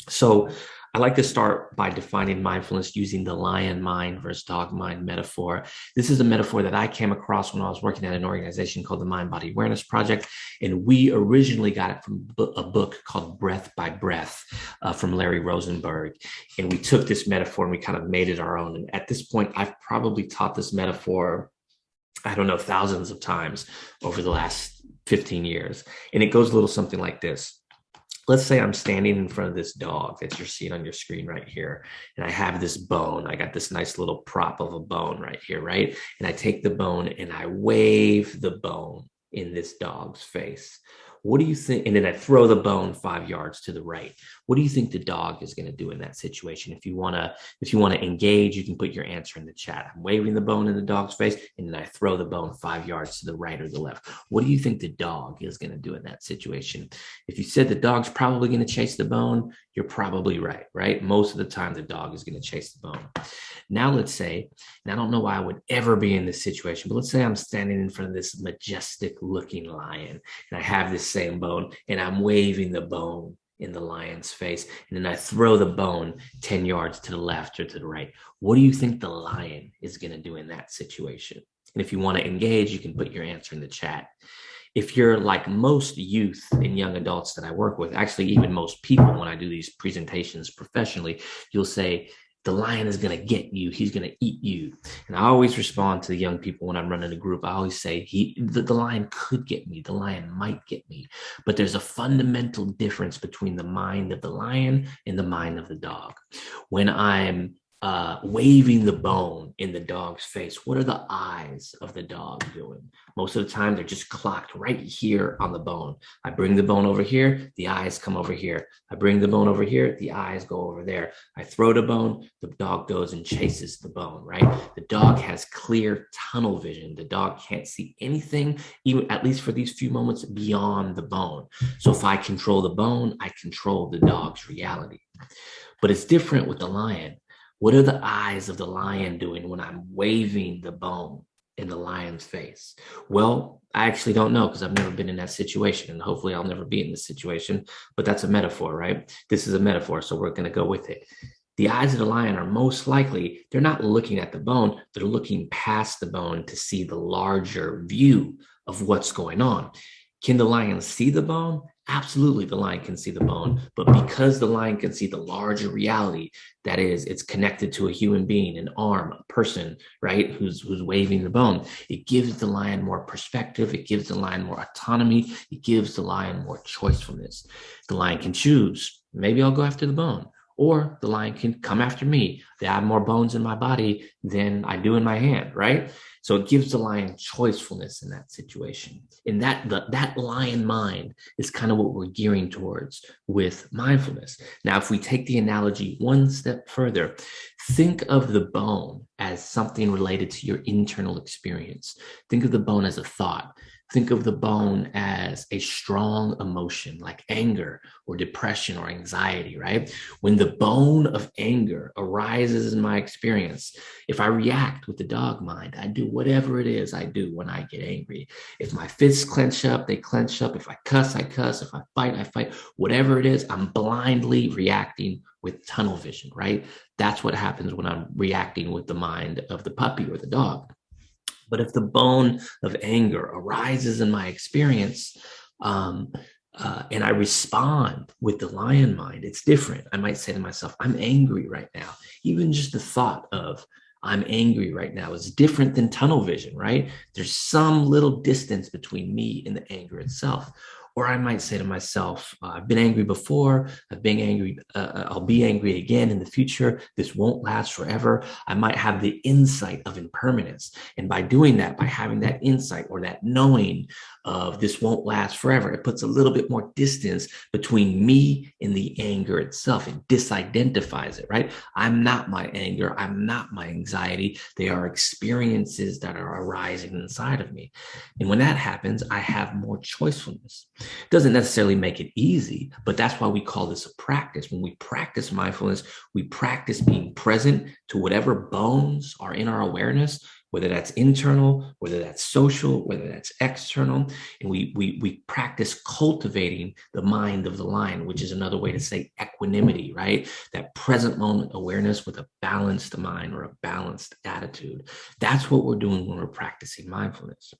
So I like to start by defining mindfulness using the lion mind versus dog mind metaphor. This is a metaphor that I came across when I was working at an organization called the Mind Body Awareness Project. And we originally got it from a book called Breath by Breath from Larry Rosenberg. And we took this metaphor and we kind of made it our own. And at this point, I've probably taught this metaphor, I don't know, thousands of times over the last 15 years. And it goes a little something like this. Let's say I'm standing in front of this dog that you're seeing on your screen right here. And I have this bone. I got this nice little prop of a bone right here, right? And I take the bone and I wave the bone in this dog's face. What do you think? And then I throw the bone 5 yards to the right. What do you think the dog is going to do in that situation? If you want to engage, you can put your answer in the chat. I'm waving the bone in the dog's face, and then I throw the bone 5 yards to the right or the left. What do you think the dog is going to do in that situation? If you said the dog's probably going to chase the bone, you're probably right, right? Most of the time, the dog is going to chase the bone. Now, let's say, and I don't know why I would ever be in this situation, but let's say I'm standing in front of this majestic looking lion and I have this same bone and I'm waving the bone in the lion's face. And then I throw the bone 10 yards to the left or to the right. What do you think the lion is going to do in that situation? And if you want to engage, you can put your answer in the chat. If you're like most youth and young adults that I work with, actually, even most people, when I do these presentations professionally, you'll say, the lion is going to get you. He's going to eat you. And I always respond to the young people when I'm running a group. I always say, the lion could get me. The lion might get me. But there's a fundamental difference between the mind of the lion and the mind of the dog. When I'm waving the bone in the dog's face, what are the eyes of the dog doing? Most of the time, they're just clocked right here on the bone. I bring the bone over here, the eyes come over here. I bring the bone over here, the eyes go over there. I throw the bone, the dog goes and chases the bone, right? The dog has clear tunnel vision. The dog can't see anything, even at least for these few moments, beyond the bone. So if I control the bone, I control the dog's reality. But it's different with the lion. What are the eyes of the lion doing when I'm waving the bone in the lion's face? Well, I actually don't know because I've never been in that situation, and hopefully I'll never be in this situation, but that's a metaphor, right? This is a metaphor, so we're going to go with it. The eyes of the lion are most likely, they're not looking at the bone, they're looking past the bone to see the larger view of what's going on. Can the lion see the bone? Absolutely, the lion can see the bone, but because the lion can see the larger reality, that is, it's connected to a human being, an arm, a person, right, who's waving the bone, it gives the lion more perspective, it gives the lion more autonomy, it gives the lion more choicefulness. The lion can choose, maybe I'll go after the bone, or the lion can come after me. They have more bones in my body than I do in my hand, right? So it gives the lion choicefulness in that situation. And that lion mind is kind of what we're gearing towards with mindfulness. Now, if we take the analogy one step further, think of the bone as something related to your internal experience. Think of the bone as a thought. Think of the bone as a strong emotion like anger or depression or anxiety, right? When the bone of anger arises in my experience, if I react with the dog mind, I do whatever it is I do when I get angry. If my fists clench up, they clench up. If I cuss, I cuss. If I fight. Whatever it is, I'm blindly reacting with tunnel vision, right? That's what happens when I'm reacting with the mind of the puppy or the dog. But if the bone of anger arises in my experience, and I respond with the lion mind, it's different. I might say to myself, I'm angry right now. Even just the thought of I'm angry right now is different than tunnel vision, right? There's some little distance between me and the anger itself. Or I might say to myself, I've been angry before, I've been angry, I'll be angry again in the future. This won't last forever. I might have the insight of impermanence. And by doing that, by having that insight or that knowing of this won't last forever, it puts a little bit more distance between me and the anger itself. It disidentifies it, right? I'm not my anger. I'm not my anxiety. They are experiences that are arising inside of me. And when that happens, I have more choicefulness. Doesn't necessarily make it easy, but that's why we call this a practice. When we practice mindfulness, we practice being present to whatever bones are in our awareness, whether that's internal, whether that's social, whether that's external. And we practice cultivating the mind of the lion, which is another way to say equanimity, right? That present moment awareness with a balanced mind or a balanced attitude. That's what we're doing when we're practicing mindfulness.